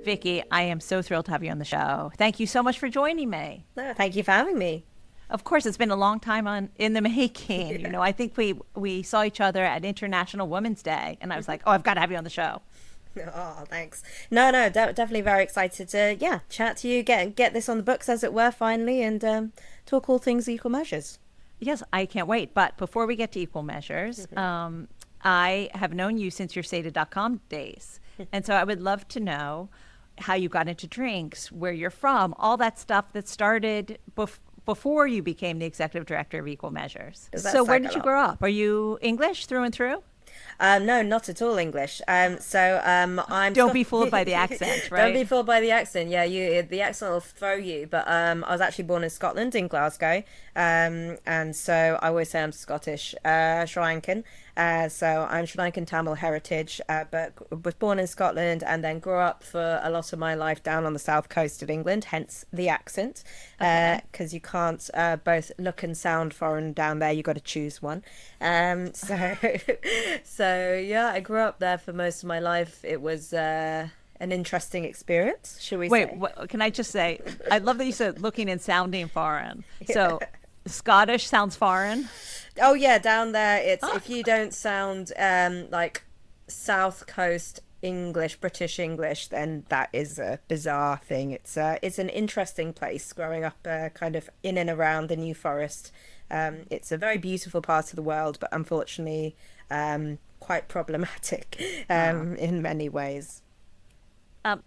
Vicky, I am so thrilled to have you on the show. Thank you so much for joining me. No, thank you for having me. Of course, it's been a long time in the making. Yeah. I think we saw each other at International Women's Day, and I was like, oh, I've got to have you on the show. Oh, thanks. No, definitely very excited to chat to you, get this on the books as it were finally, and talk all things equal measures. Yes, I can't wait. But before we get to equal measures, I have known you since your Seda.com days. And so I would love to know how you got into drinks, where you're from, all that stuff that started before you became the executive director of Equal Measures. So where did you grow up? Are you English through and through? No, not at all English. I'm. Don't be fooled by the accent, right? Don't be fooled by the accent. Yeah, the accent will throw you. But I was actually born in Scotland, in Glasgow, and so I always say I'm Scottish, Sri Lankan. So I'm Sri Lankan Tamil heritage, but was born in Scotland and then grew up for a lot of my life down on the south coast of England, hence the accent, because you can't both look and sound foreign down there. You got to choose one. So, so yeah, I grew up there for most of my life. It was an interesting experience, should we say? Wait, can I just say, I love that you said looking and sounding foreign. So Scottish sounds foreign? Oh yeah, down there it's if you don't sound like South Coast English, British English, then that is a bizarre thing. It's an interesting place growing up kind of in and around the New Forest. It's a very beautiful part of the world, but unfortunately quite problematic in many ways.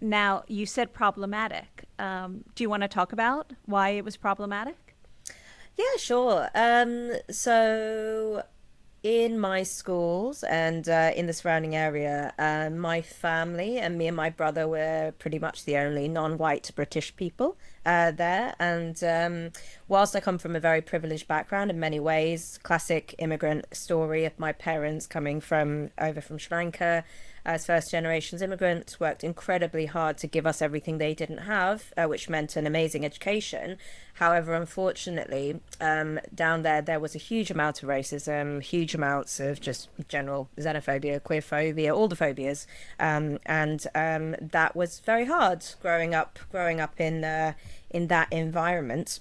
Now, you said problematic. Do you want to talk about why it was problematic? Yeah, sure. So in my schools and in the surrounding area, my family and me and my brother were pretty much the only non-white British people there. And whilst I come from a very privileged background in many ways, classic immigrant story of my parents coming from over from Sri Lanka as first generations immigrants, worked incredibly hard to give us everything they didn't have, which meant an amazing education. However, unfortunately, down there was a huge amount of racism, huge amounts of just general xenophobia, queerphobia, all the phobias, and that was very hard growing up in that environment.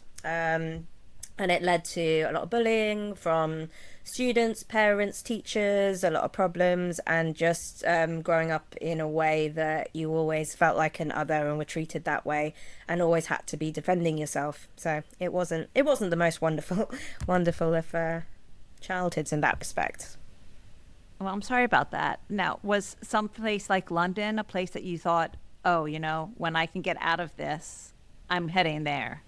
And it led to a lot of bullying from students, parents, teachers, a lot of problems, and just growing up in a way that you always felt like an other and were treated that way, and always had to be defending yourself. So it wasn't the most wonderful of childhoods in that respect. Well, I'm sorry about that. Now, was some place like London a place that you thought, oh, when I can get out of this, I'm heading there?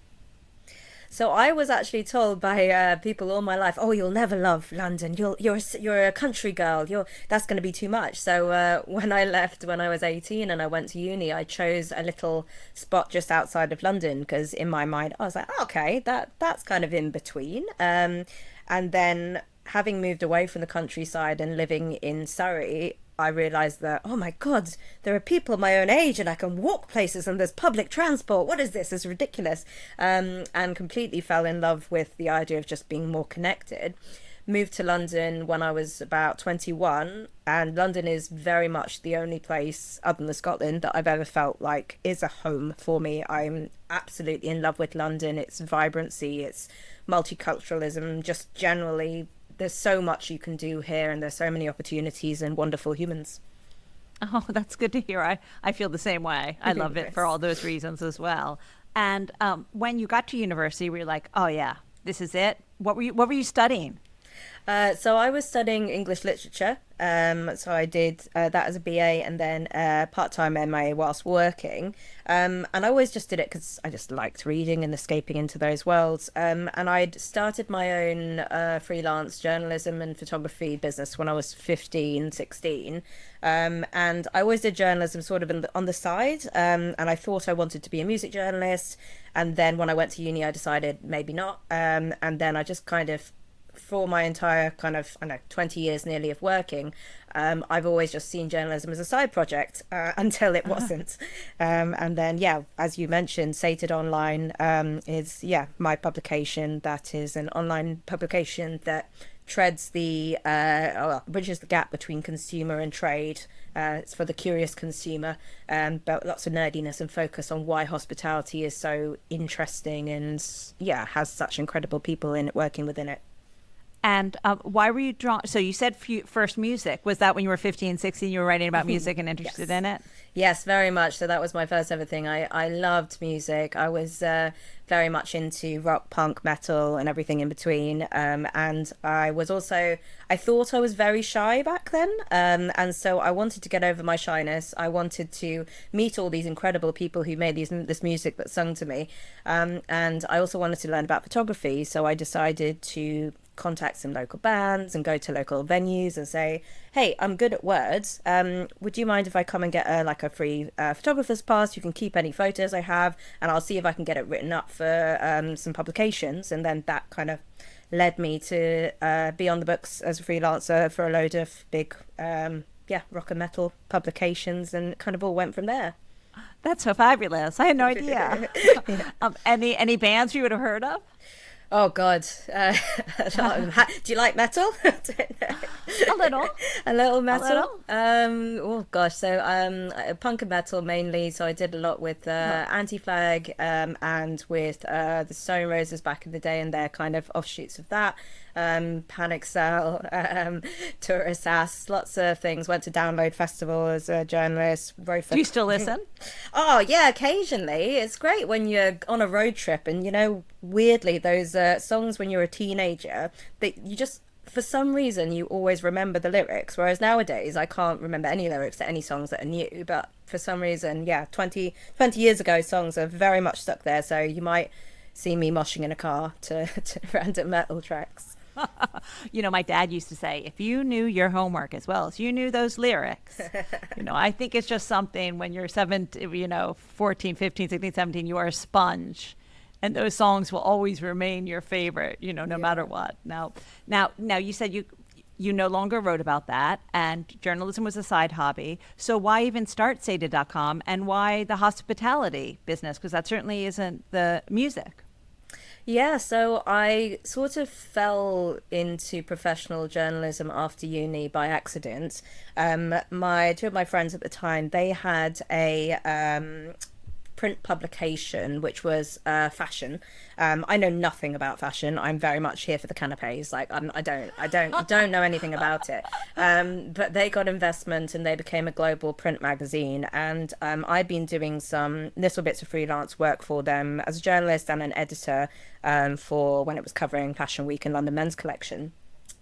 So I was actually told by people all my life, "Oh, you'll never love London. You're a country girl. That's going to be too much." So when I left when I was 18 and I went to uni, I chose a little spot just outside of London because in my mind I was like, oh, "Okay, that's kind of in between." And then having moved away from the countryside and living in Surrey, I realized that, oh my God, there are people my own age and I can walk places and there's public transport. What is this? It's ridiculous. And completely fell in love with the idea of just being more connected. Moved to London when I was about 21, and London is very much the only place other than Scotland that I've ever felt like is a home for me. I'm absolutely in love with London, its vibrancy, its multiculturalism, just generally there's so much you can do here and there's so many opportunities and wonderful humans. Oh, that's good to hear. I feel the same way. I love it for all those reasons as well. And when you got to university, were you like, oh yeah, this is it? What were you studying? So I was studying English literature. So I did that as a BA and then part-time MA whilst working. And I always just did it because I just liked reading and escaping into those worlds. And I'd started my own freelance journalism and photography business when I was 15, 16. And I always did journalism sort of on the side. And I thought I wanted to be a music journalist. And then when I went to uni, I decided maybe not. And then I just kind of for my entire kind of, 20 years nearly of working, I've always just seen journalism as a side project until it wasn't. And then, as you mentioned, Sated Online is, my publication. That is an online publication that treads bridges the gap between consumer and trade. It's for the curious consumer, but lots of nerdiness and focus on why hospitality is so interesting and has such incredible people in it working within it. And why were you drawn? So you said first music. Was that when you were 15, 16, you were writing about music and interested Yes. in it? Yes, very much. So that was my first ever thing. I loved music. I was very much into rock, punk, metal, and everything in between. And I thought I was very shy back then. And so I wanted to get over my shyness. I wanted to meet all these incredible people who made this music that sung to me. And I also wanted to learn about photography. So I decided to contact some local bands and go to local venues and say, hey, I'm good at words. Would you mind if I come and get a free photographer's pass? You can keep any photos I have, and I'll see if I can get it written up for some publications. And then that kind of led me to be on the books as a freelancer for a load of big rock and metal publications, and it kind of all went from there. That's so fabulous. I had no idea. Any bands you would have heard of? Oh God! Do you like metal? A little. A little metal. A little. Oh gosh! So punk and metal mainly. So I did a lot with Anti-Flag and with the Stone Roses back in the day, and their kind of offshoots of that. Panic Cell, Tourist Ass, lots of things. Went to Download Festival as a journalist. Do you still listen? Oh yeah, occasionally. It's great when you're on a road trip, and weirdly those songs when you're a teenager that you just, for some reason, you always remember the lyrics, whereas nowadays I can't remember any lyrics to any songs that are new, but for some reason 20 years ago songs are very much stuck there, so you might see me moshing in a car to random metal tracks. My dad used to say, if you knew your homework as well as you knew those lyrics, I think it's just something when you're 14, 15, 16, 17, you are a sponge. And those songs will always remain your favorite, no matter what. Now, you said you no longer wrote about that, and journalism was a side hobby. So why even start Seda.com, and why the hospitality business? Because that certainly isn't the music. Yeah, so I sort of fell into professional journalism after uni by accident. Two of my friends at the time, they had a print publication which was fashion. I know nothing about fashion. I'm very much here for the canapes. Like I don't know anything about it. But they got investment and they became a global print magazine. And I'd been doing some little bits of freelance work for them as a journalist and an editor for when it was covering Fashion Week and London Men's Collection.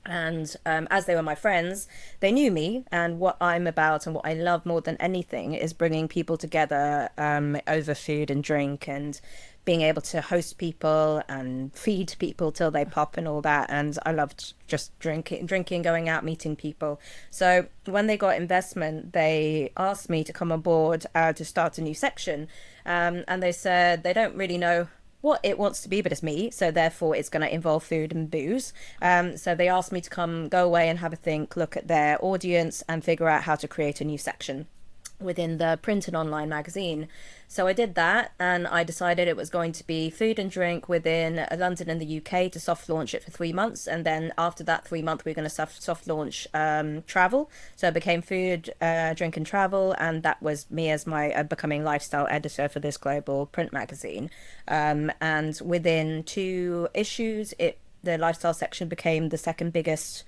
And as they were my friends, they knew me and what I'm about, and what I love more than anything is bringing people together over food and drink, and being able to host people and feed people till they pop and all that. And I loved just drinking, going out, meeting people. So when they got investment, they asked me to come on board to start a new section. And they said they don't really know what it wants to be, but it's me, so therefore it's going to involve food and booze. So they asked me to go away and have a think, look at their audience, and figure out how to create a new section within the print and online magazine. So I did that, and I decided it was going to be food and drink within London and the UK, to soft launch it for 3 months, and then after that 3 month we're going to soft launch travel. So it became food, drink and travel, and that was me as my becoming lifestyle editor for this global print magazine. And within 2 issues, the lifestyle section became the second biggest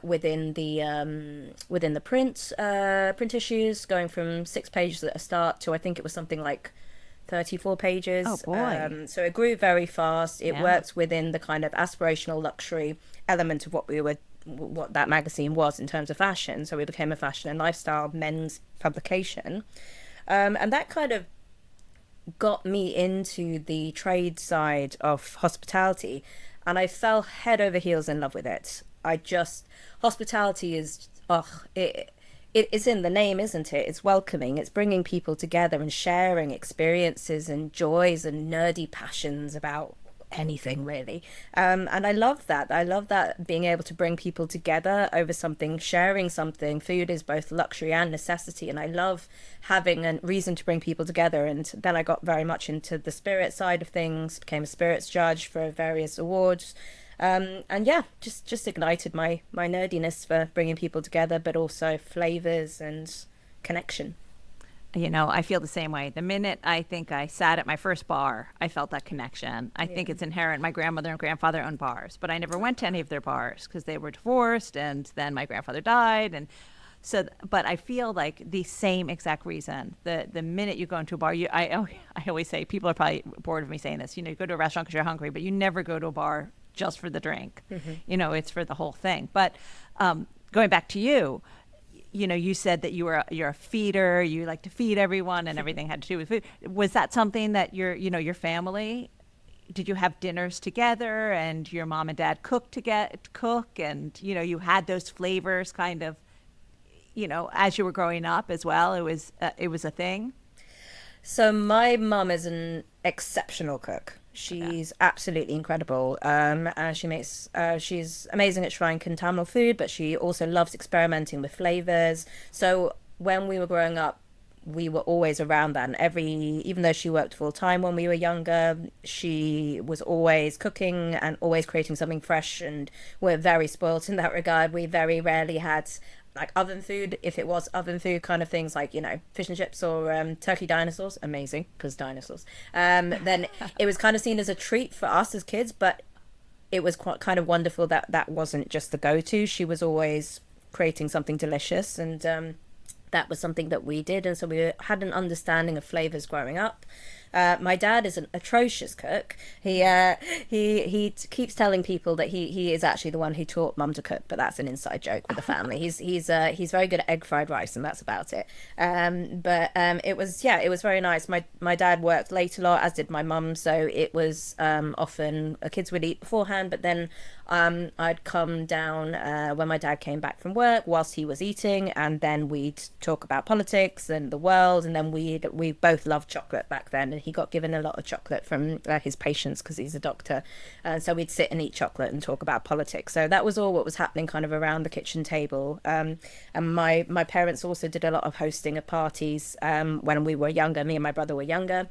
within the print issues, going from 6 pages at a start to I think it was something like 34 pages. Oh boy! So it grew very fast. It Yeah. worked within the kind of aspirational luxury element of what that magazine was in terms of fashion. So we became a fashion and lifestyle men's publication, and that kind of got me into the trade side of hospitality, and I fell head over heels in love with it. Hospitality is, it's in the name, isn't it? It's welcoming. It's bringing people together and sharing experiences and joys and nerdy passions about anything, really. And I love that. I love that, being able to bring people together over something, sharing something. Food is both luxury and necessity, and I love having a reason to bring people together. And then I got very much into the spirit side of things, became a spirits judge for various awards. And yeah, just ignited my nerdiness for bringing people together, but also flavors and connection. You know, I feel the same way. The minute I think I sat at my first bar, I felt that connection. I Yeah. think it's inherent. My grandmother and grandfather owned bars, but I never went to any of their bars because they were divorced, and then my grandfather died, and so. But I feel like the same exact reason. The minute you go into a bar, I always say, people are probably bored of me saying this. You know, you go to a restaurant because you're hungry, but you never go to a bar just for the drink. You know, it's for the whole thing. But going back to you, you know, you said that you're a feeder, you like to feed everyone, and everything had to do with food. Was that something that your family, did you have dinners together, and your mom and dad cook, and you had those flavors kind of, as you were growing up as well? It was a thing. So my mum is an exceptional cook. Okay. She's absolutely incredible. She's amazing at trying contaminant food, but she also loves experimenting with flavors. So when we were growing up, we were always around that. And even though she worked full time when we were younger, she was always cooking and always creating something fresh. And we're very spoilt in that regard. We very rarely had like oven food. If it was oven food kind of things, like fish and chips or turkey dinosaurs, amazing because dinosaurs, then it was kind of seen as a treat for us as kids. But it was quite kind of wonderful that that wasn't just the go-to. She was always creating something delicious, and that was something that we did, and so we had an understanding of flavors growing up. My dad is an atrocious cook. He keeps telling people that he is actually the one who taught mum to cook, but that's an inside joke with the family. He's very good at egg fried rice, and that's about it. It was very nice. My dad worked late a lot, as did my mum, so it was often kids would eat beforehand, but then I'd come down when my dad came back from work whilst he was eating, and then we'd talk about politics and the world, and then we both loved chocolate back then, and he got given a lot of chocolate from his patients because he's a doctor, and so we'd sit and eat chocolate and talk about politics. So that was all what was happening kind of around the kitchen table. And my parents also did a lot of hosting of parties when we were younger. Me and my brother were younger.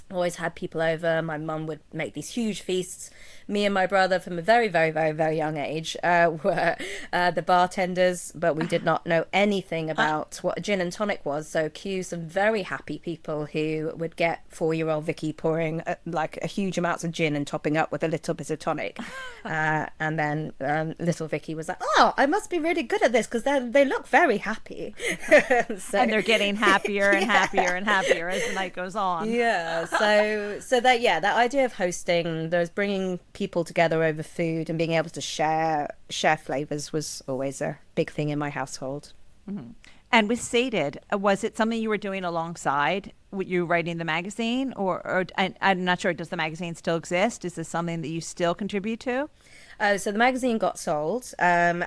Always had people over. My mum would make these huge feasts. Me and my brother, from a very, very, very, very young age, were the bartenders, but we did not know anything about what a gin and tonic was. So cue some very happy people who would get 4-year-old Vicky pouring like a huge amounts of gin and topping up with a little bit of tonic. And then little Vicky was like, "Oh, I must be really good at this because they look very happy." So, And they're getting happier and happier and happier as the night goes on. yeah, so that idea of hosting, there's bringing people together over food and being able to share flavors was always a big thing in my household. And with Sated, was it something you were doing alongside you writing the magazine, or I'm not sure, does the magazine still exist? Is this something that you still contribute to? So the magazine got sold, and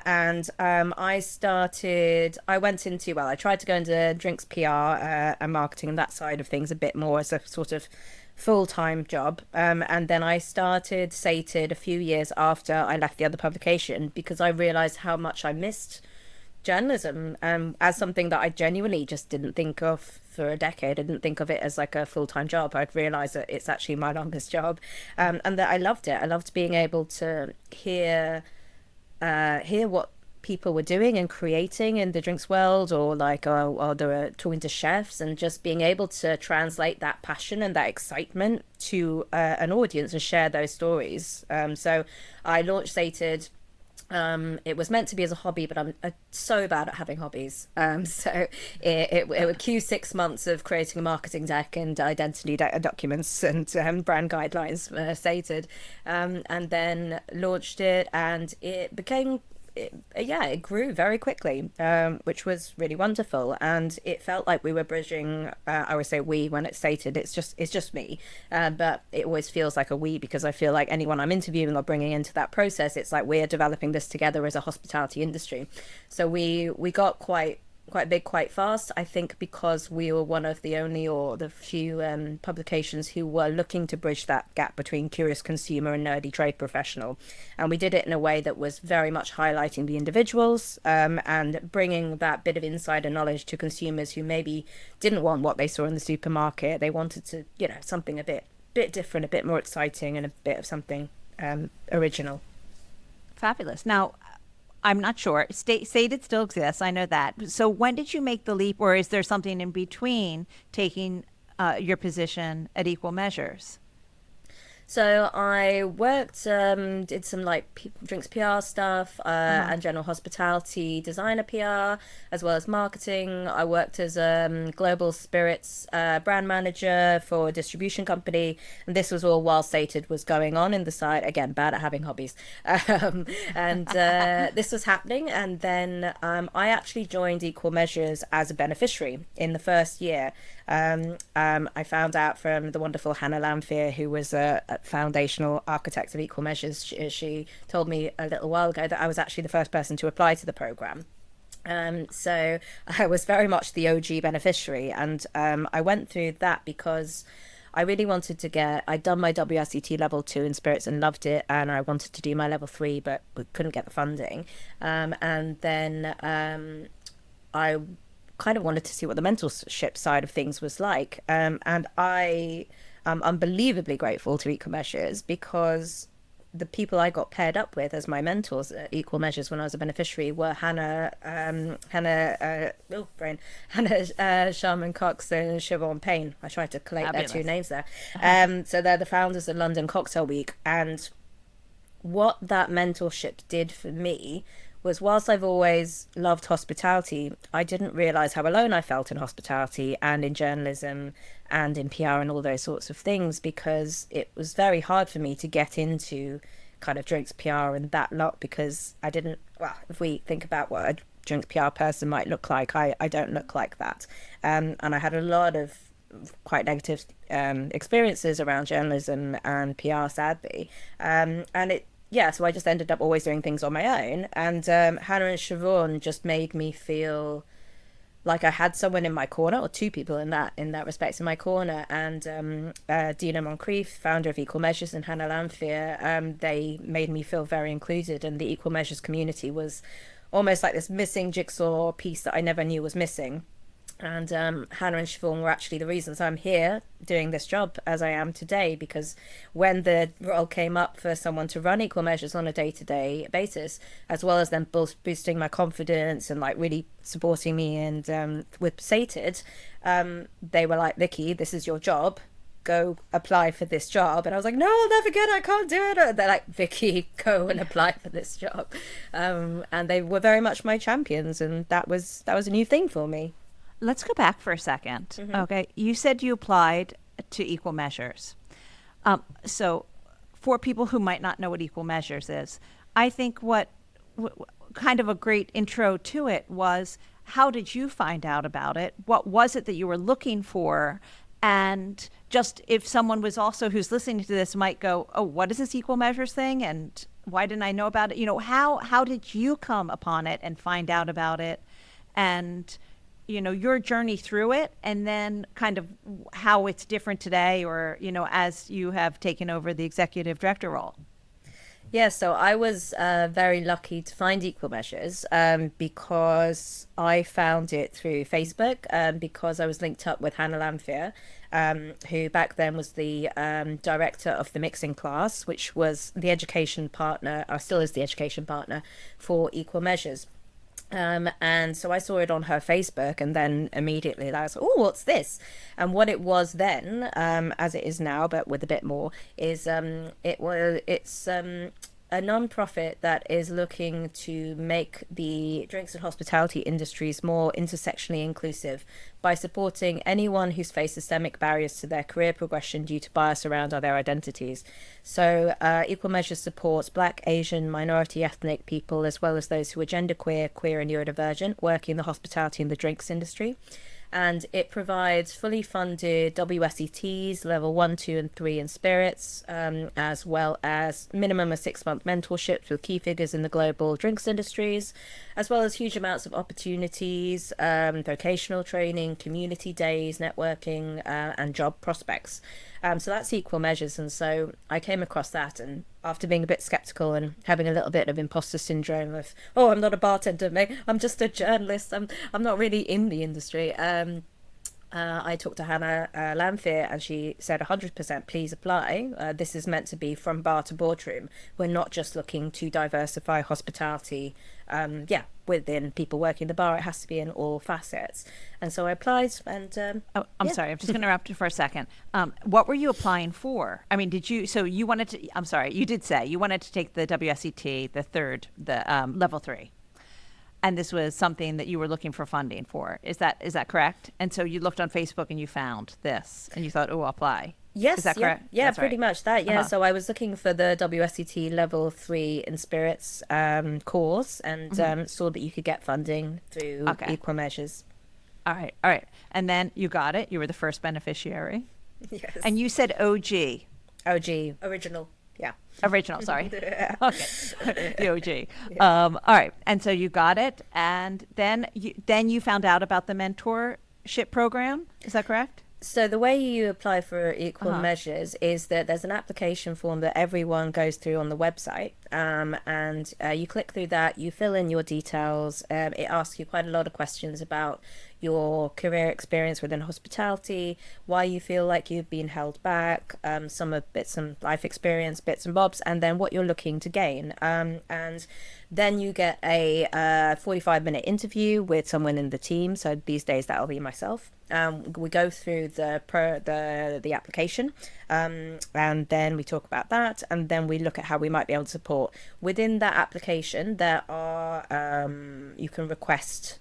I tried to go into drinks PR and marketing and that side of things a bit more as a sort of full-time job. And then I started Sated a few years after I left the other publication because I realized how much I missed journalism as something that I genuinely just didn't think of for a decade. I didn't think of it as like a full-time job. I'd realized that it's actually my longest job, and that I loved it. I loved being able to hear what people were doing and creating in the drinks world, or they were talking to chefs, and just being able to translate that passion and that excitement to an audience and share those stories. So I launched Sated. It was meant to be as a hobby, but I'm so bad at having hobbies. So it would cue 6 months of creating a marketing deck and identity documents and brand guidelines for Sated, and then launched it, and it became. It grew very quickly, which was really wonderful, and it felt like we were bridging. I would say we when it's Sated. It's just me, but it always feels like a we because I feel like anyone I'm interviewing or bringing into that process, it's like we're developing this together as a hospitality industry. So we got quite big quite fast, I think, because we were one of the only or the few publications who were looking to bridge that gap between curious consumer and nerdy trade professional, and we did it in a way that was very much highlighting the individuals, and bringing that bit of insider knowledge to consumers who maybe didn't want what they saw in the supermarket. They wanted to something a bit different, a bit more exciting, and a bit of something original. Fabulous. Now, I'm not sure. State it still exists. I know that. So when did you make the leap, or is there something in between taking your position at Equal Measures? So I worked, did some like drinks PR stuff Uh-huh. and general hospitality designer PR, as well as marketing. I worked as a global spirits brand manager for a distribution company, and this was all while Sated was going on in the side. Again, bad at having hobbies, and this was happening. And then I actually joined Equal Measures as a beneficiary in the first year. I found out from the wonderful Hannah Lamphere, who was a foundational architect of Equal Measures. She told me a little while ago that I was actually the first person to apply to the program. So I was very much the OG beneficiary, and I went through that because I really wanted to I'd done my WSET level 2 in spirits and loved it, and I wanted to do my level 3, but we couldn't get the funding. And then I kind of wanted to see what the mentorship side of things was like. And I am unbelievably grateful to Equal Measures because the people I got paired up with as my mentors at Equal Measures when I was a beneficiary were Hannah Sharman Cox and Siobhan Payne. I tried to collate their two Fabulous. names there. So they're the founders of London Cocktail Week. And what that mentorship did for me was, whilst I've always loved hospitality, I didn't realize how alone I felt in hospitality and in journalism and in PR and all those sorts of things, because it was very hard for me to get into kind of drinks PR and that lot, because I didn't, well, if we think about what a drinks PR person might look like, I don't look like that. And I had a lot of quite negative experiences around journalism and PR, sadly. And it, yeah, so I just ended up always doing things on my own. And Hannah and Siobhan just made me feel like I had someone in my corner, or two people in that respect in my corner. And Dina Moncrief, founder of Equal Measures, and Hannah Lamphere, they made me feel very included. And the Equal Measures community was almost like this missing jigsaw piece that I never knew was missing. And Hannah and Siobhan were actually the reasons I'm here doing this job as I am today, because when the role came up for someone to run Equal Measures on a day-to-day basis, as well as them boosting my confidence and like really supporting me and with Sated, they were like, Vicky, this is your job. Go apply for this job. And I was like, no, I'll never get it. I can't do it. And they're like, Vicky, go and apply for this job. And they were very much my champions. And that was a new thing for me. Let's go back for a 2nd. Okay. You said you applied to Equal Measures. So for people who might not know what Equal Measures is, I think what kind of a great intro to it was, how did you find out about it? What was it that you were looking for? And just if someone was also who's listening to this might go, oh, what is this Equal Measures thing? And why didn't I know about it? You know, how did you come upon it and find out about it? And you know, your journey through it, and then kind of how it's different today, or, you know, as you have taken over the executive director role. Yeah, so I was very lucky to find Equal Measures because I found it through Facebook, because I was linked up with Hannah Lamphere, who back then was the director of the mixing class, which was the education partner, or still is the education partner for Equal Measures. And so I saw it on her Facebook, and then immediately I was like, oh, what's this? And what it was then, as it is now, but with a bit more, is it's a non-profit that is looking to make the drinks and hospitality industries more intersectionally inclusive by supporting anyone who's faced systemic barriers to their career progression due to bias around their identities. So Equal Measures supports Black, Asian, minority ethnic people, as well as those who are genderqueer, queer and neurodivergent, working in the hospitality and the drinks industry. And it provides fully funded WSETs, level 1, 2 and 3 in spirits, as well as minimum of 6-month mentorships with key figures in the global drinks industries, as well as huge amounts of opportunities, vocational training, community days, networking, and job prospects. So that's Equal Measures. And so I came across that, and after being a bit skeptical and having a little bit of imposter syndrome of, oh, I'm not a bartender, mate, I'm just a journalist, I'm not really in the industry, I talked to Hannah Lamphir, and she said 100% please apply. This is meant to be from bar to boardroom. We're not just looking to diversify hospitality, within people working the bar. It has to be in all facets. And so I applied, and Oh, I'm yeah. sorry. I'm just going to interrupt you for a second. What were you applying for? I mean, so you wanted to, I'm sorry, you did say you wanted to take the WSET, the level 3. And this was something that you were looking for funding for. Is that correct? And so you looked on Facebook and you found this and you thought, oh, I'll apply. Yes, Is that yeah, correct? yeah, That's pretty right. much that. Yeah, Uh-huh. so I was looking for the WSET Level 3 in Spirits course, and saw that you could get funding through Okay. Equal Measures. All right. All right. And then you got it. You were the first beneficiary. Yes. And you said OG. OG, original. Yeah. Original, sorry. Yeah. Okay. The OG. All right. And so you got it. And then you found out about the mentorship program. Is that correct? So the way you apply for Equal Uh-huh. Measures is that there's an application form that everyone goes through on the website, and you click through that, you fill in your details. It asks you quite a lot of questions about your career experience within hospitality, why you feel like you've been held back, some of bits and life experience, bits and bobs, and then what you're looking to gain. And then you get a 45-minute interview with someone in the team. So these days that'll be myself. We go through the application, and then we talk about that, and then we look at how we might be able to support. Within that application, there are you can request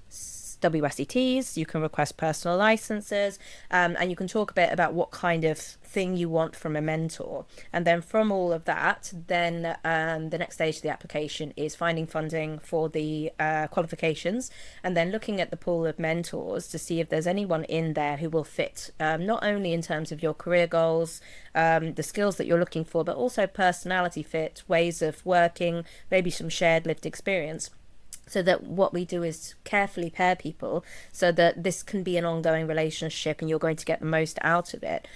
WSETs, you can request personal licenses, and you can talk a bit about what kind of thing you want from a mentor. And then from all of that, then the next stage of the application is finding funding for the qualifications, and then looking at the pool of mentors to see if there's anyone in there who will fit, not only in terms of your career goals, the skills that you're looking for, but also personality fit, ways of working, maybe some shared lived experience. So that what we do is carefully pair people so that this can be an ongoing relationship and you're going to get the most out of it.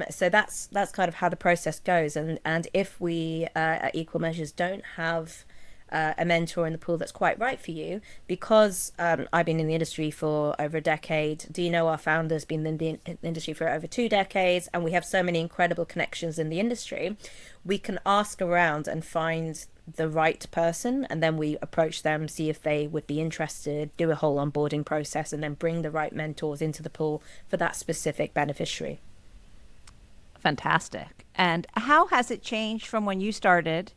So that's kind of how the process goes. And if we at Equal Measures don't have a mentor in the pool that's quite right for you, because I've been in the industry for over a decade. Dino, our founder's been in the industry for over 2 decades, and we have so many incredible connections in the industry. We can ask around and find the right person, and then we approach them, see if they would be interested, do a whole onboarding process, and then bring the right mentors into the pool for that specific beneficiary. Fantastic. And how has it changed from when you started,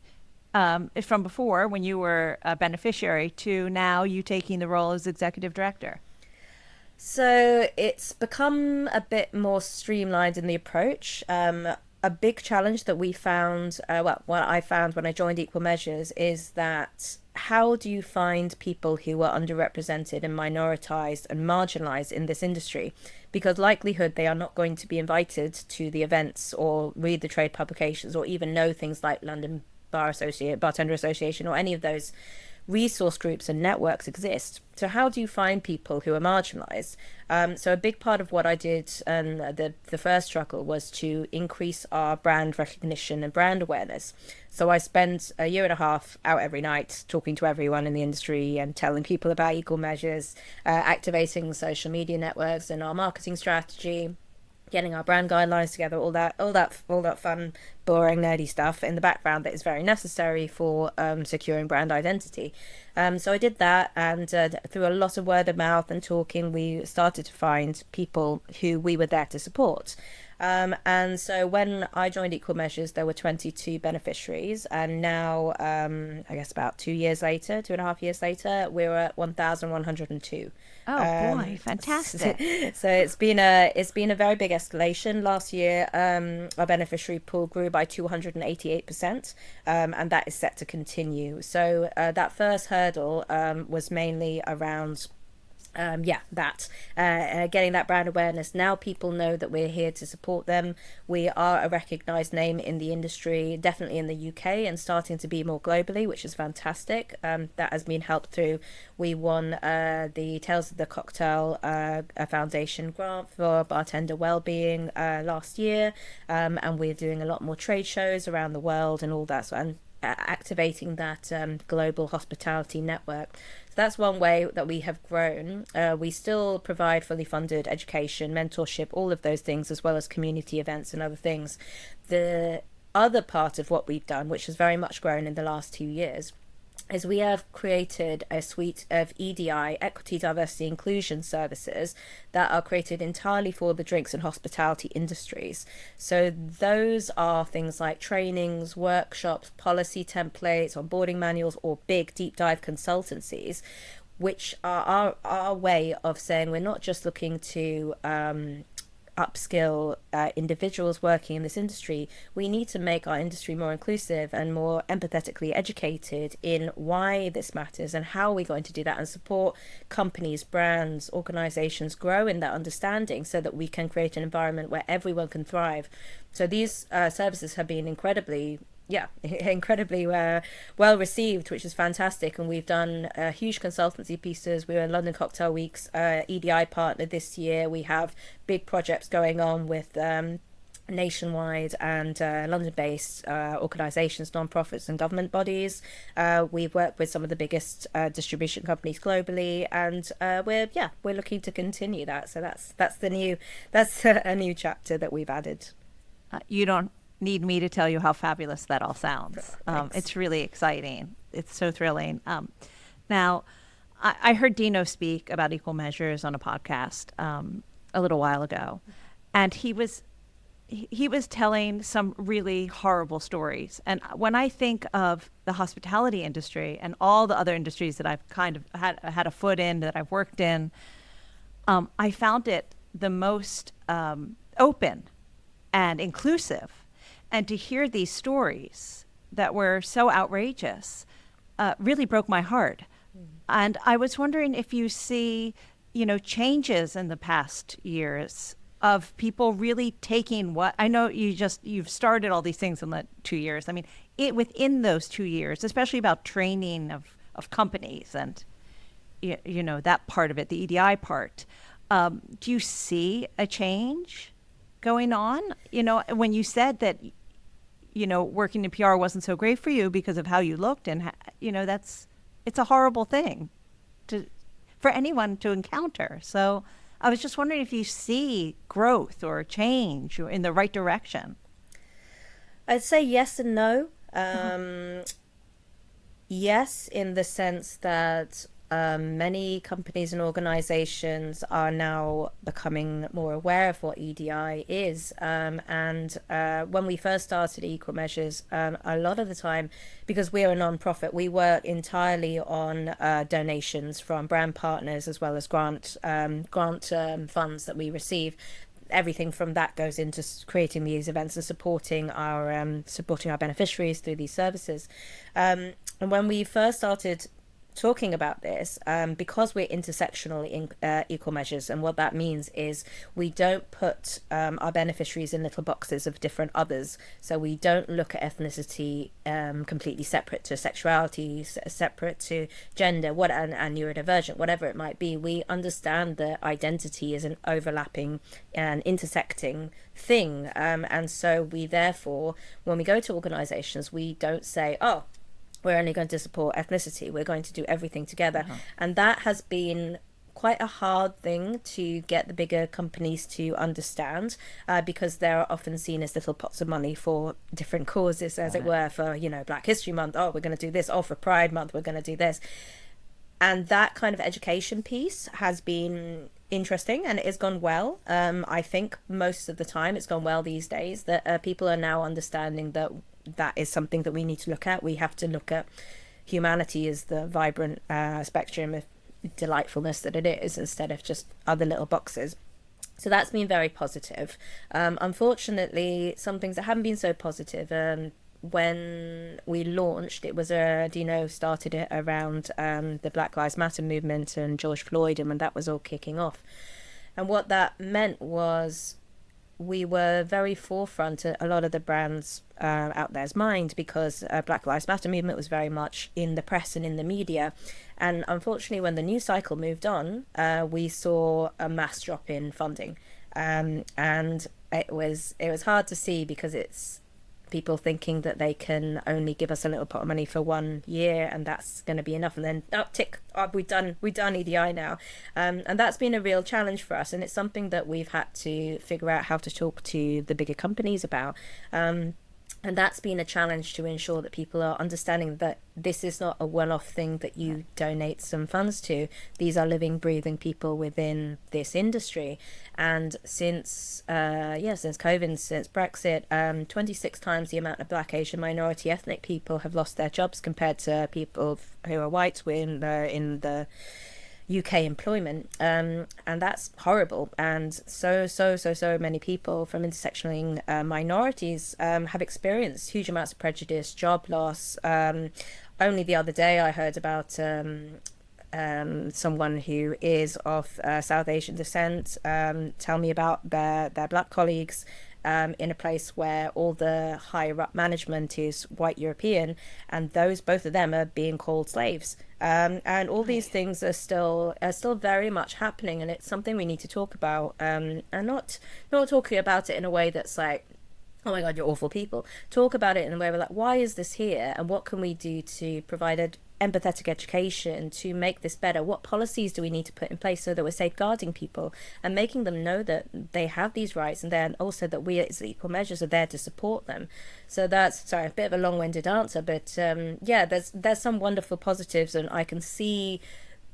from before when you were a beneficiary to now you taking the role as executive director? So it's become a bit more streamlined in the approach. A big challenge that we found, what I found when I joined Equal Measures, is that how do you find people who are underrepresented and minoritized and marginalized in this industry? Because likelihood they are not going to be invited to the events or read the trade publications or even know things like London Bartender Association or any of those resource groups and networks exist. So how do you find people who are marginalized? So a big part of what I did, and the first struggle, was to increase our brand recognition and brand awareness. So I spent a year and a half out every night talking to everyone in the industry and telling people about Equal Measures, activating social media networks and our marketing strategy, getting our brand guidelines together, all that fun, boring, nerdy stuff in the background that is very necessary for securing brand identity. So I did that, and through a lot of word of mouth and talking, we started to find people who we were there to support. And so when I joined Equal Measures, there were 22 beneficiaries, and now, I guess about 2.5 years later, we're at 1,102. Oh boy, fantastic. So it's been a very big escalation. Last year, our beneficiary pool grew by 288%, and that is set to continue. So that first hurdle was mainly around getting that brand awareness. Now people know that we're here to support them. We are a recognized name in the industry, definitely in the UK, and starting to be more globally, which is fantastic. That has been helped through. We won the Tales of the Cocktail Foundation grant for bartender wellbeing last year, and we're doing a lot more trade shows around the world and all that. And activating that global hospitality network. So that's one way that we have grown. We still provide fully funded education, mentorship, all of those things, as well as community events and other things. The other part of what we've done, which has very much grown in the last 2 years, is we have created a suite of EDI, equity, diversity, inclusion services that are created entirely for the drinks and hospitality industries. So those are things like trainings, workshops, policy templates, onboarding manuals, or big deep dive consultancies, which are our way of saying we're not just looking to upskill individuals working in this industry. We need to make our industry more inclusive and more empathetically educated in why this matters and how we're going to do that, and support companies, brands, organizations grow in that understanding so that we can create an environment where everyone can thrive. So these services have been incredibly well received, which is fantastic. And we've done huge consultancy pieces. We were in London Cocktail Week's EDI partner this year. We have big projects going on with nationwide and London-based organisations, non-profits and government bodies. We've worked with some of the biggest distribution companies globally, and we're looking to continue that. So that's a new chapter that we've added. You don't need me to tell you how fabulous that all sounds. It's really exciting. It's so thrilling. Now, I heard Dino speak about equal measures on a podcast a little while ago, and he was telling some really horrible stories. And when I think of the hospitality industry and all the other industries that I've kind of had a foot in, that I've worked in, I found it the most open and inclusive. And to hear these stories that were so outrageous really broke my heart. And I was wondering if you see, changes in the past years of people really taking what I know you've started all these things in the 2 years. I mean, within those 2 years, especially about training of companies and that part of it, the EDI part. Do you see a change going on? When you said that working in PR wasn't so great for you because of how you looked, and it's a horrible thing for anyone to encounter. So I was just wondering if you see growth or change or in the right direction. I'd say yes and no. Yes, in the sense that many companies and organizations are now becoming more aware of what EDI is. And when we first started Equal Measures, a lot of the time, because we're a non-profit, we work entirely on donations from brand partners as well as grant funds that we receive. Everything from that goes into creating these events and supporting our beneficiaries through these services. And when we first started talking about this, because we're intersectional in Equal Measures, and what that means is we don't put our beneficiaries in little boxes of different others. So we don't look at ethnicity completely separate to sexuality, separate to gender, and neurodivergent, whatever it might be. We understand that identity is an overlapping and intersecting thing, and so we therefore, when we go to organizations, we don't say, oh, we're only going to support ethnicity, we're going to do everything together. And that has been quite a hard thing to get the bigger companies to understand, because they're often seen as little pots of money for different causes, as it were, for Black History Month, oh, we're going to do this, oh, for Pride Month we're going to do this. And that kind of education piece has been interesting, and it has gone well. I think most of the time it's gone well these days, that people are now understanding that is something that we need to look at. We have to look at humanity as the vibrant spectrum of delightfulness that it is, instead of just other little boxes. So that's been very positive. Unfortunately, some things that haven't been so positive. When we launched, it was Dino started it around the Black Lives Matter movement and George Floyd, and when that was all kicking off. And what that meant was we were very forefront a lot of the brands out there's mind, because Black Lives Matter movement was very much in the press and in the media. And unfortunately, when the news cycle moved on, we saw a mass drop in funding, and it was hard to see, because it's people thinking that they can only give us a little pot of money for 1 year and that's going to be enough, and then tick, we've done EDI now. And that's been a real challenge for us, and it's something that we've had to figure out how to talk to the bigger companies about. And that's been a challenge, to ensure that people are understanding that this is not a one-off thing that you donate some funds to. These are living, breathing people within this industry. And since COVID, since Brexit, 26 times the amount of Black, Asian, minority, ethnic people have lost their jobs compared to people who are white in the UK employment, and that's horrible. And so many people from intersectional minorities have experienced huge amounts of prejudice, job loss. Only the other day I heard about someone who is of South Asian descent tell me about their Black colleagues in a place where all the higher up management is white European, and both of them are being called slaves. And all these things are still very much happening, and it's something we need to talk about, and not talking about it in a way that's like, oh my God, you're awful people. Talk about it in a way where, like, why is this here, and what can we do to provide empathetic education to make this better? What policies do we need to put in place so that we're safeguarding people and making them know that they have these rights, and then also that we as equal measures are there to support them. So that's, sorry, a bit of a long-winded answer, but there's some wonderful positives, and I can see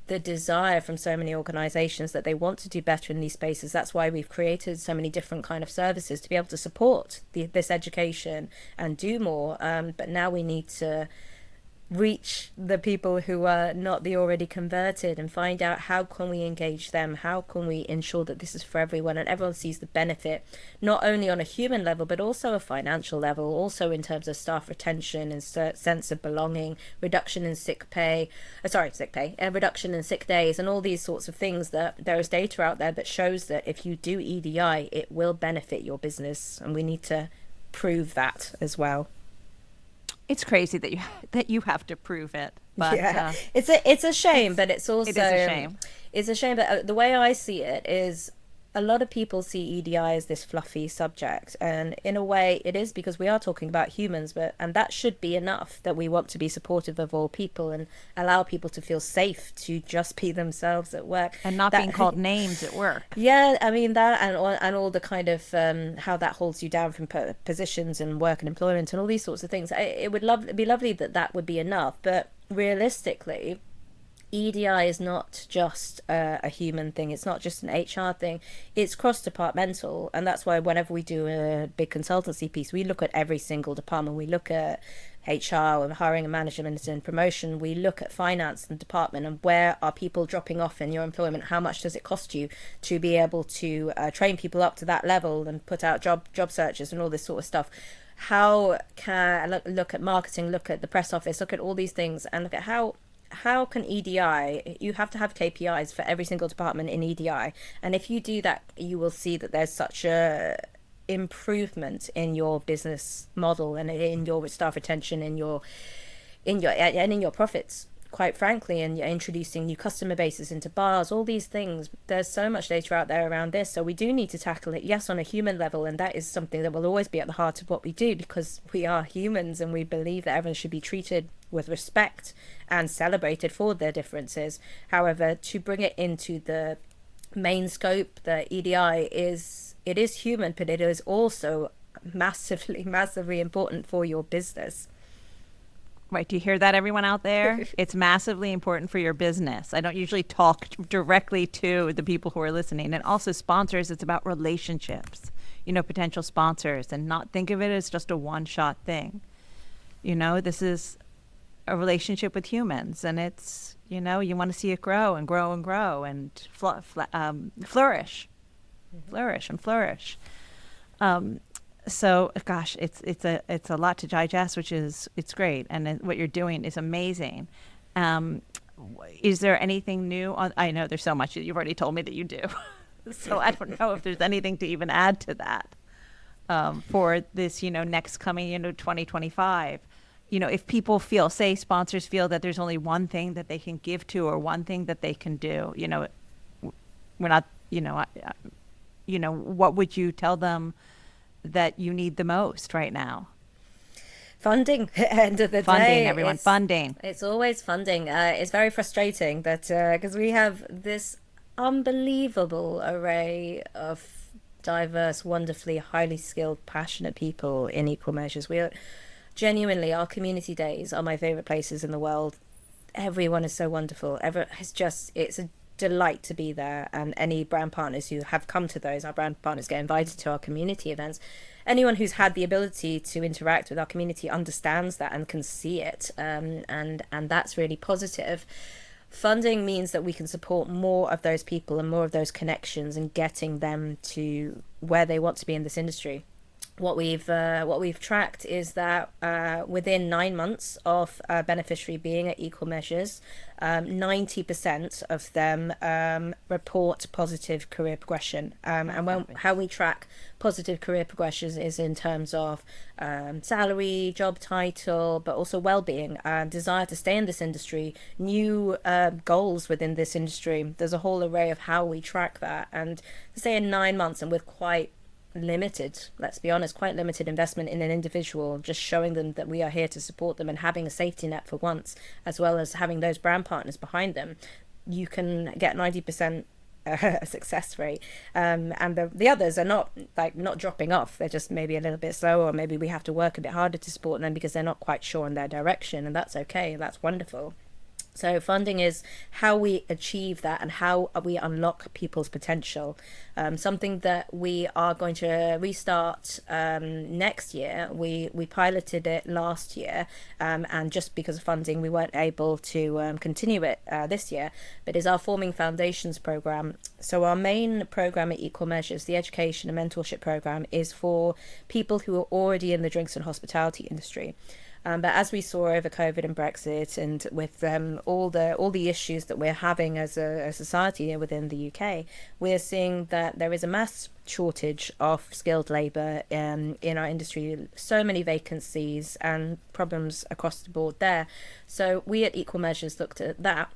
the desire from so many organizations that they want to do better in these spaces. That's why we've created so many different kind of services to be able to support this education and do more. But now we need to reach the people who are not the already converted and find out how can we engage them, how can we ensure that this is for everyone and everyone sees the benefit, not only on a human level but also a financial level, also in terms of staff retention and sense of belonging, reduction in sick pay, reduction in sick days, and all these sorts of things. That there is data out there that shows that if you do EDI, it will benefit your business, and we need to prove that as well. It's crazy that you have to prove it, but it's a shame, but it's also, it is a shame. It's a shame, but the way I see it is, a lot of people see EDI as this fluffy subject, and in a way it is, because we are talking about humans, and that should be enough, that we want to be supportive of all people and allow people to feel safe to just be themselves at work and not being called names at work. Yeah, I mean that, and all the kind of how that holds you down from positions and work and employment and all these sorts of things. It would be lovely that would be enough, but realistically, EDI is not just a human thing. It's not just an HR thing. It's cross-departmental, and that's why whenever we do a big consultancy piece, we look at every single department. We look at HR and hiring and management and promotion. We look at finance and department, and where are people dropping off in your employment? How much does it cost you to be able to train people up to that level and put out job searches and all this sort of stuff? How can look at marketing, look at the press office, look at all these things, and look at how can EDI, you have to have KPIs for every single department in EDI, and if you do that, you will see that there's such a improvement in your business model and in your staff retention, in your profits, quite frankly, and you're introducing new customer bases into bars, all these things. There's so much data out there around this, so we do need to tackle it, yes, on a human level, and that is something that will always be at the heart of what we do, because we are humans and we believe that everyone should be treated with respect and celebrated for their differences. However, to bring it into the main scope, the EDI is human, but it is also massively important for your business. Right. Do you hear that, everyone out there? It's massively important for your business. I don't usually talk directly to the people who are listening. And also sponsors, it's about relationships, potential sponsors, and not think of it as just a one-shot thing. This is a relationship with humans, and it's, you want to see it grow and grow and grow and flourish. So, gosh, it's a lot to digest, it's great, and what you're doing is amazing. Is there anything new I know there's so much that you've already told me that you do, so I don't know if there's anything to even add to that for this, next coming, 2025. If people sponsors feel that there's only one thing that they can give to or one thing that they can do, we're not, what would you tell them that you need the most right now? Funding. End of the Funding, day, everyone, funding. it's always funding. It's very frustrating that because we have this unbelievable array of diverse, wonderfully highly skilled, passionate people in Equal Measures. We are genuinely, our community days are my favorite places in the world. Everyone is so wonderful. It's a delight to be there. And any brand partners who have come to those, our brand partners get invited to our community events. Anyone who's had the ability to interact with our community understands that and can see it, and that's really positive. Funding means that we can support more of those people and more of those connections and getting them to where they want to be in this industry. What we've tracked is that within 9 months of a beneficiary being at Equal Measures, 90% of them report positive career progression. How we track positive career progression is in terms of salary, job title, but also well-being, desire to stay in this industry, new goals within this industry. There's a whole array of how we track that, and to say in 9 months and with quite limited, let's be honest, quite limited investment in an individual, just showing them that we are here to support them and having a safety net for once, as well as having those brand partners behind them, you can get 90% success rate. And the others are not dropping off. They're just maybe a little bit slower, or maybe we have to work a bit harder to support them because they're not quite sure on their direction, and that's okay. That's wonderful. So funding is how we achieve that and how we unlock people's potential. Something that we are going to restart next year. We piloted it last year, and just because of funding, we weren't able to continue it this year. But is our Forming Foundations program. So our main program at Equal Measures, the education and mentorship program, is for people who are already in the drinks and hospitality industry. But as we saw over COVID and Brexit, and with all the issues that we're having as a society within the UK, we're seeing that there is a mass shortage of skilled labour in our industry. So many vacancies and problems across the board there. So we at Equal Measures looked at that.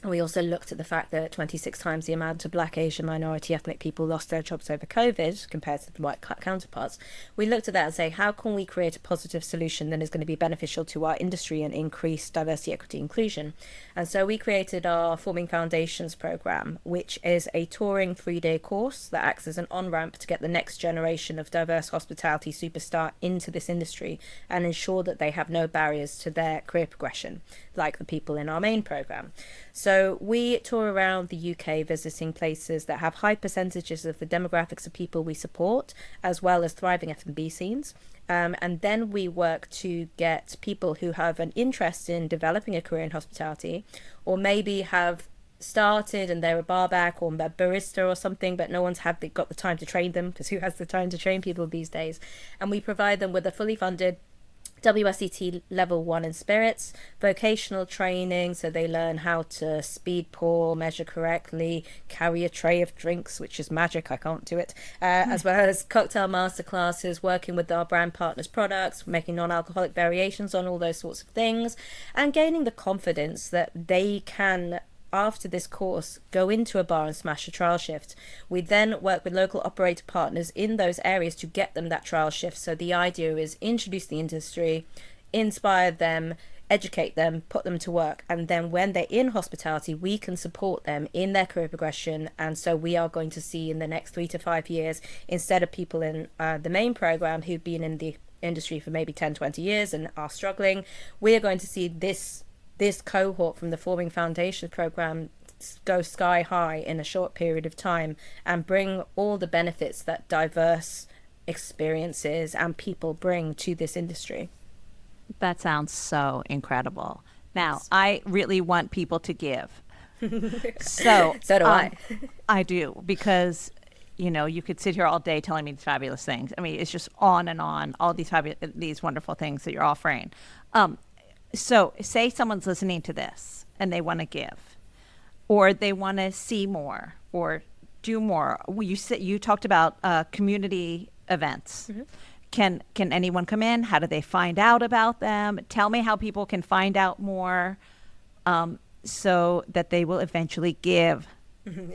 We also looked at the fact that 26 times the amount of Black, Asian, minority, ethnic people lost their jobs over COVID compared to the white counterparts. We looked at that and say, how can we create a positive solution that is going to be beneficial to our industry and increase diversity, equity, inclusion? And so we created our Forming Foundations program, which is a touring 3-day course that acts as an on-ramp to get the next generation of diverse hospitality superstar into this industry and ensure that they have no barriers to their career progression, like the people in our main program. So we tour around the UK visiting places that have high percentages of the demographics of people we support, as well as thriving F&B scenes. And then we work to get people who have an interest in developing a career in hospitality, or maybe have started and they're a barback or a barista or something, but no one's got the time to train them, because who has the time to train people these days? And we provide them with a fully funded WSET level 1 in spirits, vocational training, so they learn how to speed pour, measure correctly, carry a tray of drinks, which is magic, I can't do it, as well as cocktail masterclasses, working with our brand partners' products, making non-alcoholic variations on all those sorts of things, and gaining the confidence that they can, after this course, go into a bar and smash a trial shift. We then work with local operator partners in those areas to get them that trial shift. So the idea is introduce the industry, inspire them, educate them, put them to work, and then when they're in hospitality, we can support them in their career progression. And so we are going to see in the next 3 to 5 years, instead of people in the main program who've been in the industry for maybe 10-20 years and are struggling, we are going to see this cohort from the Forming Foundation program go sky high in a short period of time and bring all the benefits that diverse experiences and people bring to this industry. That sounds so incredible. Now, I really want people to give. So do I. I do, because you could sit here all day telling me these fabulous things. I mean, it's just on and on, all these wonderful things that you're offering. So say someone's listening to this and they want to give, or they want to see more or do more. You talked about community events. Mm-hmm. Can anyone come in? How do they find out about them? Tell me how people can find out more so that they will eventually give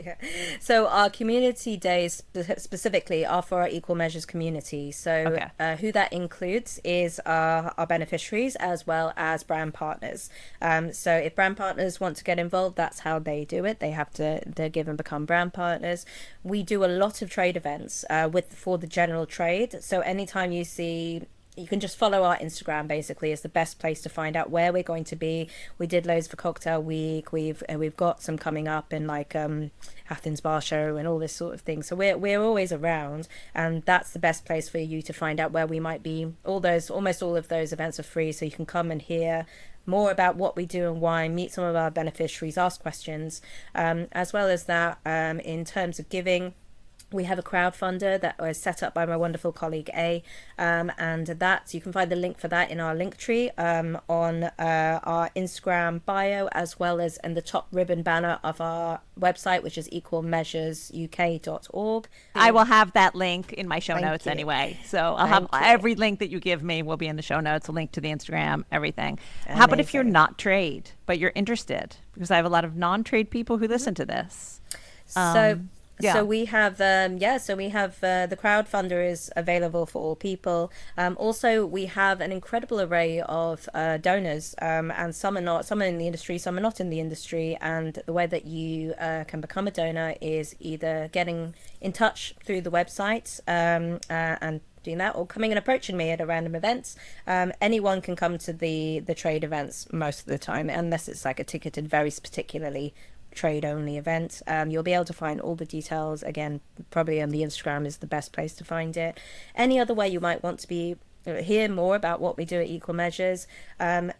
Yeah. So our community days specifically are for our Equal Measures community. So Okay. who that includes is our beneficiaries as well as brand partners. So if brand partners want to get involved, that's how they do it. They have to they're given become brand partners. We do a lot of trade events for the general trade. So anytime you can just follow our Instagram. Basically, is the best place to find out where we're going to be. We did loads for Cocktail Week. We've got some coming up in like Athens Bar Show and all this sort of thing. So we're always around, and that's the best place for you to find out where we might be. Almost all of those events are free, so you can come and hear more about what we do and why, meet some of our beneficiaries, ask questions, as well as that. In terms of giving, we have a crowdfunder that was set up by my wonderful colleague A, and that you can find the link for that in our link tree on our Instagram bio, as well as in the top ribbon banner of our website, which is equalmeasuresuk.org. I will have that link in my show Thank notes you. anyway. So I'll have Thank you. every link that you give me will be in the show notes, a link to the Instagram, everything. How about if you're Amazing. not trade, but you're interested? Because I have a lot of non-trade people who listen to this. So yeah. so we have the crowdfunder is available for all people. Also, we have an incredible array of donors, and some are in the industry, some are not in the industry. And the way that you can become a donor is either getting in touch through the website and doing that, or coming and approaching me at a random events. Anyone can come to the trade events most of the time, unless it's like a ticketed, very particularly trade only event. You'll be able to find all the details again, probably on the Instagram is the best place to find it. Any other way you might want to be hear more about what we do at Equal Measures,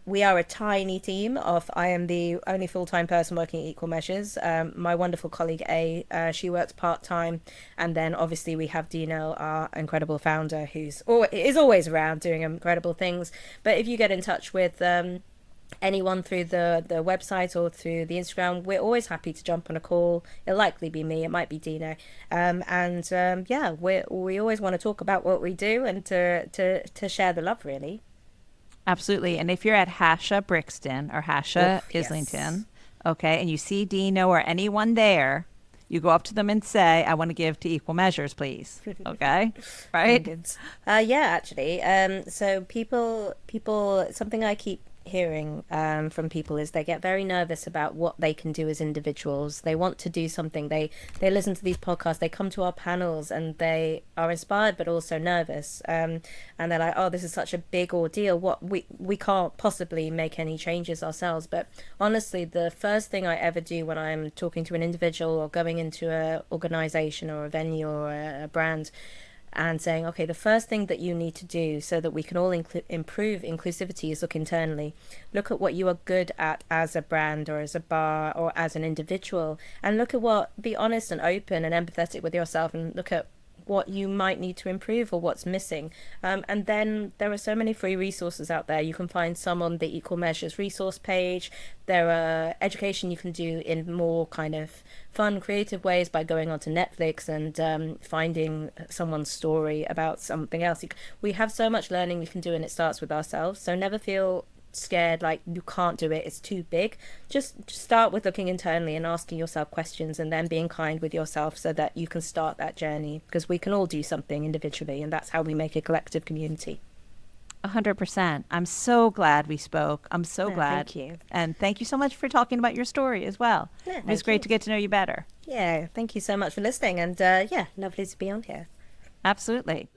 we are a tiny team of I am the only full-time person working at Equal Measures. My wonderful colleague A, she works part-time, and then obviously we have Dino, our incredible founder, is always around doing incredible things. But if you get in touch with anyone through the website or through the Instagram, we're always happy to jump on a call. It'll likely be me, it might be Dino, we always want to talk about what we do and to share the love, really. Absolutely. And if you're at Hasha Brixton or Hasha Yes. Islington, okay, and you see Dino or anyone there, you go up to them and say, I want to give to Equal Measures, please. Okay? Right? Actually, so people, something I keep hearing from people is they get very nervous about what they can do as individuals. They want to do something. They listen to these podcasts, they come to our panels, and they are inspired but also nervous. And they're like, oh, this is such a big ordeal. What we can't possibly make any changes ourselves. But honestly, the first thing I ever do when I'm talking to an individual or going into a organization or a venue or a brand and saying, okay, the first thing that you need to do so that we can all improve inclusivity is look internally. Look at what you are good at as a brand or as a bar or as an individual, and be honest and open and empathetic with yourself, and look at what you might need to improve or what's missing. And then there are so many free resources out there. You can find some on the Equal Measures resource page. There are education you can do in more kind of fun, creative ways by going onto Netflix and finding someone's story about something else. We have so much learning we can do, and it starts with ourselves. So never feel scared like you can't do it, it's too big. Just start with looking internally and asking yourself questions, and then being kind with yourself so that you can start that journey, because we can all do something individually, and that's how we make a collective community. 100%. I'm so glad we spoke. I'm so glad. Thank you. And thank you so much for talking about your story as well. Yeah, It was thank great you. to get to know you better. Yeah, thank you so much for listening, and lovely to be on here. Absolutely.